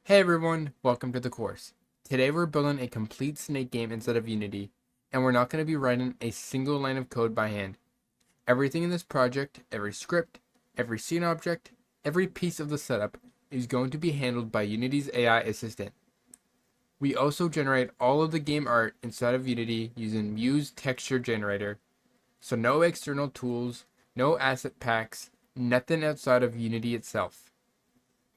Hey everyone, welcome to the course. Today we're building a complete Snake game inside of Unity, and we're not going to be writing a single line of code by hand. Everything in this project, every script, every scene object, every piece of the setup is going to be handled by Unity's AI assistant. We also generate all of the game art inside of Unity using Muse Texture Generator, so no external tools, no asset packs, nothing outside of Unity itself.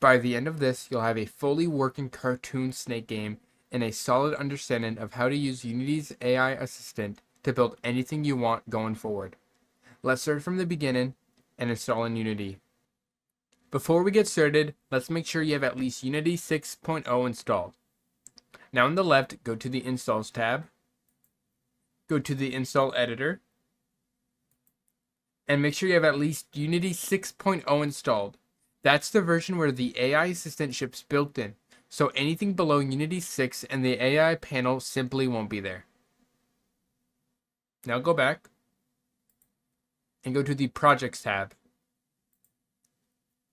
By the end of this, you'll have a fully working cartoon Snake game and a solid understanding of how to use Unity's AI assistant to build anything you want going forward. Let's start from the beginning and install in Unity. Before we get started, let's make sure you have at least Unity 6.0 installed. Now on the left, go to the Installs tab, go to the Install Editor, and make sure you have at least Unity 6.0 installed. That's the version where the AI assistant ships built in, so anything below Unity 6 and the AI panel simply won't be there. Now go back and go to the Projects tab.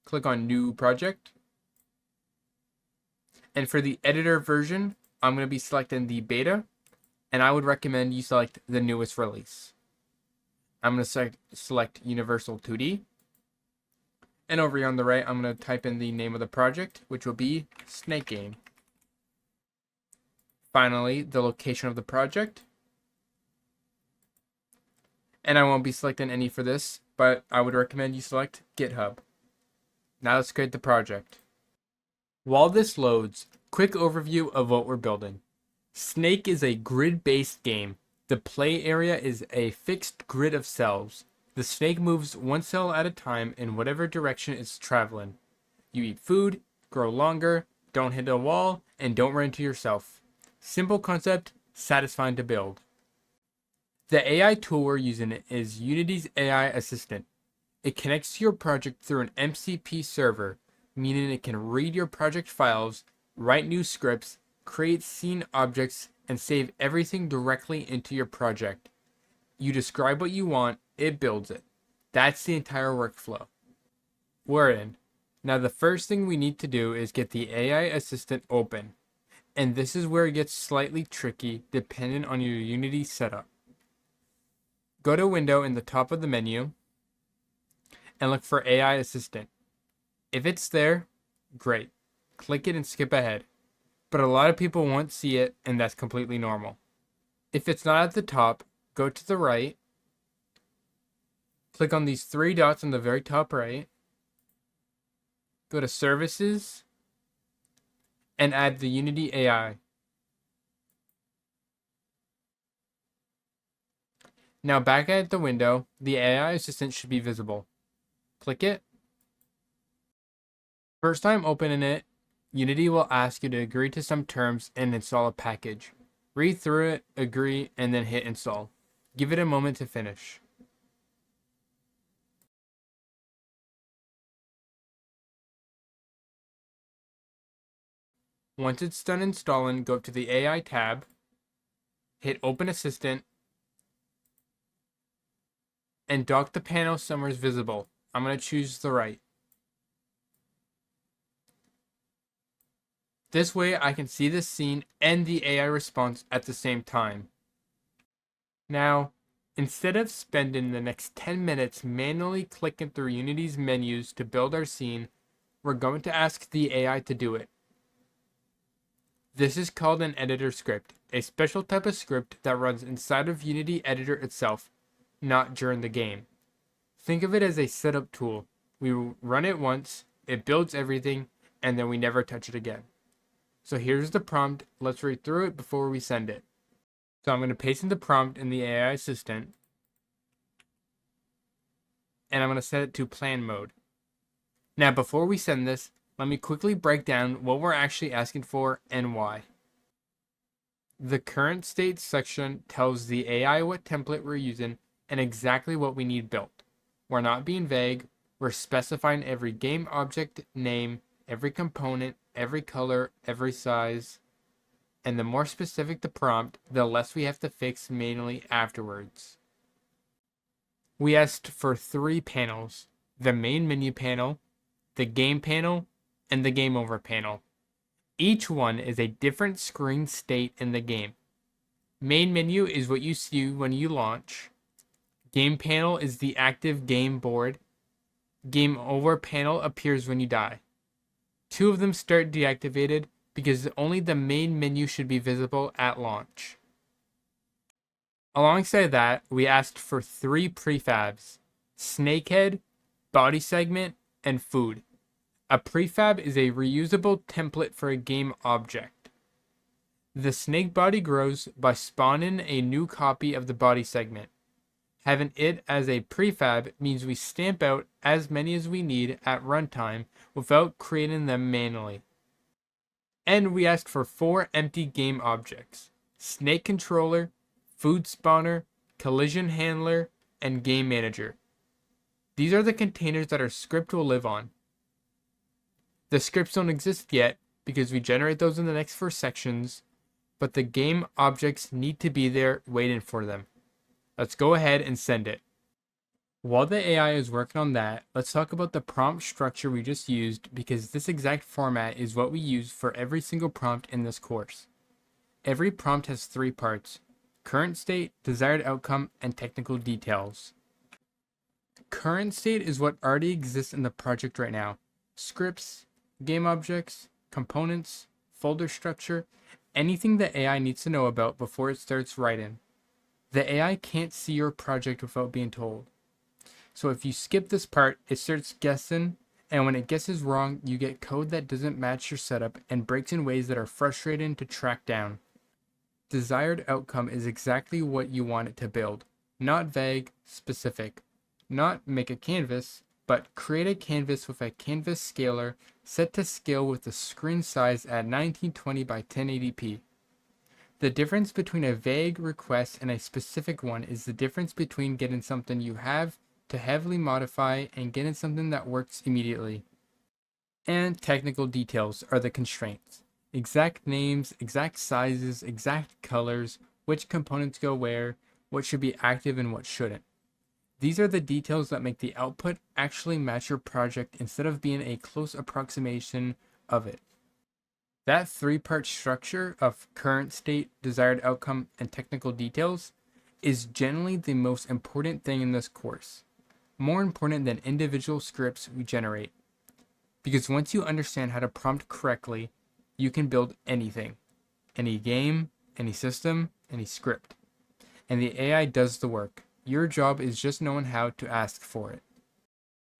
Click on New Project. And for the editor version, I'm going to be selecting the beta, and I would recommend you select the newest release. I'm going to select Universal 2D. And over here on the right, I'm going to type in the name of the project, which will be Snake Game. Finally, the location of the project. And I won't be selecting any for this, but I would recommend you select GitHub. Now let's create the project. While this loads, quick overview of what we're building. Snake is a grid-based game. The play area is a fixed grid of cells. The snake moves one cell at a time in whatever direction it's traveling. You eat food, grow longer, don't hit a wall, and don't run into yourself. Simple concept, satisfying to build. The AI tool we're using is Unity's AI assistant. It connects to your project through an MCP server, meaning it can read your project files, write new scripts, create scene objects, and save everything directly into your project. You describe what you want, it builds it. That's the entire workflow. We're in. Now the first thing we need to do is get the AI assistant open. And this is where it gets slightly tricky depending on your Unity setup. Go to Window in the top of the menu and look for AI assistant. If it's there, great. Click it and skip ahead. But a lot of people won't see it, and that's completely normal. If it's not at the top, go to the right, click on these three dots on the very top right, go to Services, and add the Unity AI. Now back at the window, the AI assistant should be visible. Click it. First time opening it, Unity will ask you to agree to some terms and install a package. Read through it, agree, and then hit install. Give it a moment to finish. Once it's done installing, go up to the AI tab, hit Open Assistant, and dock the panel somewhere visible. I'm going to choose the right. This way I can see the scene and the AI response at the same time. Now, instead of spending the next 10 minutes manually clicking through Unity's menus to build our scene, we're going to ask the AI to do it. This is called an editor script, a special type of script that runs inside of Unity Editor itself, not during the game. Think of it as a setup tool. We run it once, it builds everything, and then we never touch it again. So here's the prompt. Let's read through it before we send it. So I'm going to paste in the prompt in the AI assistant, and I'm going to set it to plan mode. Now before we send this, let me quickly break down what we're actually asking for and why. The current state section tells the AI what template we're using and exactly what we need built. We're not being vague, we're specifying every game object name, every component, every color, every size, and the more specific the prompt, the less we have to fix manually afterwards. We asked for 3 panels: the main menu panel, the game panel, and the game over panel. Each one is a different screen state in the game. Main menu is what you see when you launch. Game panel is the active game board. Game over panel appears when you die. Two of them start deactivated because only the main menu should be visible at launch. Alongside that, we asked for 3 prefabs: Snakehead, Body Segment, and Food. A prefab is a reusable template for a game object. The snake body grows by spawning a new copy of the body segment. Having it as a prefab means we stamp out as many as we need at runtime without creating them manually. And we asked for 4 empty game objects: snake controller, food spawner, collision handler, and game manager. These are the containers that our script will live on. The scripts don't exist yet because we generate those in the next 4 sections, but the game objects need to be there waiting for them. Let's go ahead and send it. While the AI is working on that, let's talk about the prompt structure we just used, because this exact format is what we use for every single prompt in this course. Every prompt has 3 parts: current state, desired outcome, and technical details. Current state is what already exists in the project right now: scripts, game objects, components, folder structure, anything the AI needs to know about before it starts writing. The AI can't see your project without being told. So if you skip this part, it starts guessing, and when it guesses wrong, you get code that doesn't match your setup and breaks in ways that are frustrating to track down. Desired outcome is exactly what you want it to build, not vague, specific. Not make a canvas, but create a canvas with a canvas scaler set to scale with the screen size at 1920 by 1080p. The difference between a vague request and a specific one is the difference between getting something you have to heavily modify and getting something that works immediately. And technical details are the constraints: exact names, exact sizes, exact colors, which components go where, what should be active and what shouldn't. These are the details that make the output actually match your project instead of being a close approximation of it. That 3-part structure of current state, desired outcome, and technical details is generally the most important thing in this course, more important than individual scripts we generate. Because once you understand how to prompt correctly, you can build anything, any game, any system, any script. And the AI does the work. Your job is just knowing how to ask for it.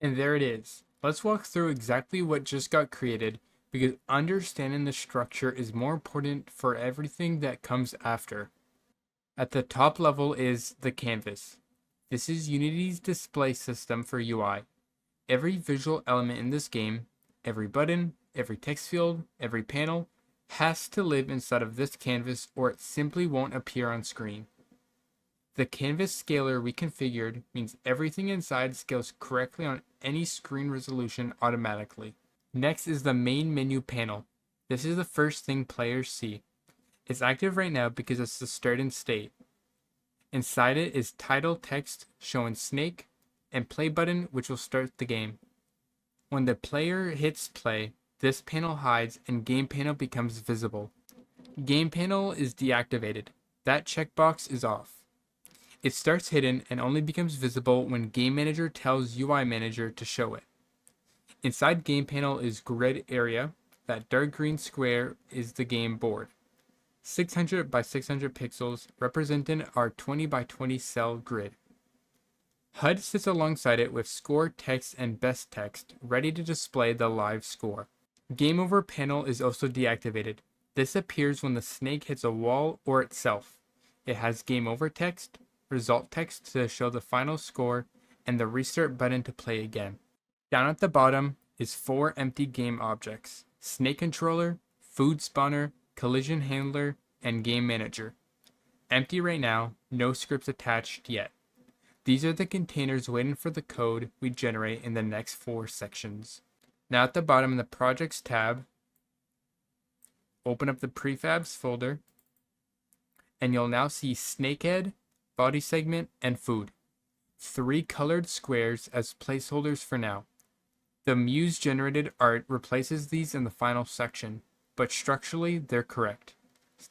And there it is. Let's walk through exactly what just got created, because understanding the structure is more important for everything that comes after. At the top level is the canvas. This is Unity's display system for UI. Every visual element in this game, every button, every text field, every panel, has to live inside of this canvas or it simply won't appear on screen. The canvas scaler we configured means everything inside scales correctly on any screen resolution automatically. Next is the main menu panel. This is the first thing players see. It's active right now because it's the starting state. Inside it is title text showing snake and play button, which will start the game. When the player hits play, this panel hides and game panel becomes visible. Game panel is deactivated. That checkbox is off. It starts hidden and only becomes visible when Game Manager tells UI Manager to show it. Inside Game Panel is Grid Area. That dark green square is the game board. 600 by 600 pixels representing our 20 by 20 cell grid. HUD sits alongside it with score text and best text ready to display the live score. Game Over panel is also deactivated. This appears when the snake hits a wall or itself. It has Game Over text, result text to show the final score, and the restart button to play again. Down at the bottom is 4 empty game objects: snake controller, food spawner, collision handler, and game manager. Empty right now, no scripts attached yet. These are the containers waiting for the code we generate in the next 4 sections. Now at the bottom in the projects tab, open up the prefabs folder, and you'll now see snakehead, body segment, and food. 3 colored squares as placeholders for now. The Muse generated art replaces these in the final section. but structurally they're correct.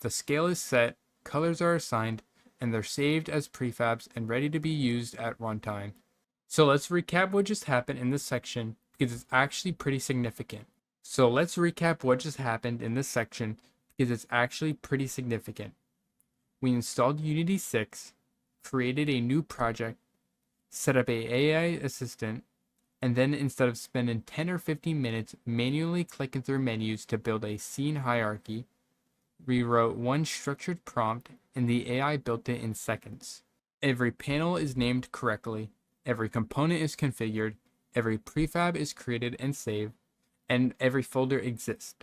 The scale is set, colors are assigned, and they're saved as prefabs and ready to be used at runtime. So let's recap what just happened in this section because it's actually pretty significant. We installed Unity 6, created a new project, set up a AI assistant, and then instead of spending 10 or 15 minutes manually clicking through menus to build a scene hierarchy, we wrote one structured prompt and the AI built it in seconds. Every panel is named correctly, every component is configured, every prefab is created and saved, and every folder exists.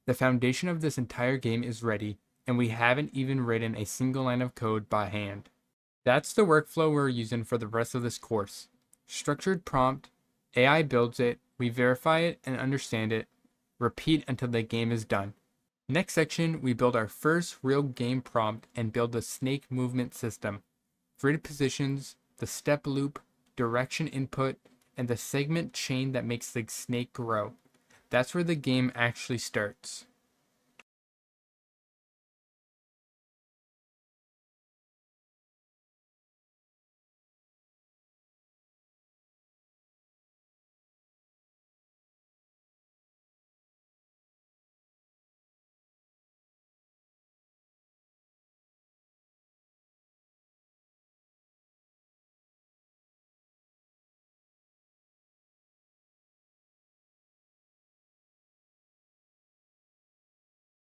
The foundation of this entire game is ready, and we haven't even written a single line of code by hand. That's the workflow we're using for the rest of this course. Structured prompt, AI builds it, we verify it and understand it, repeat until the game is done. Next section, we build our first real game prompt and build the snake movement system, grid positions, the step loop, direction input, and the segment chain that makes the snake grow. That's where the game actually starts.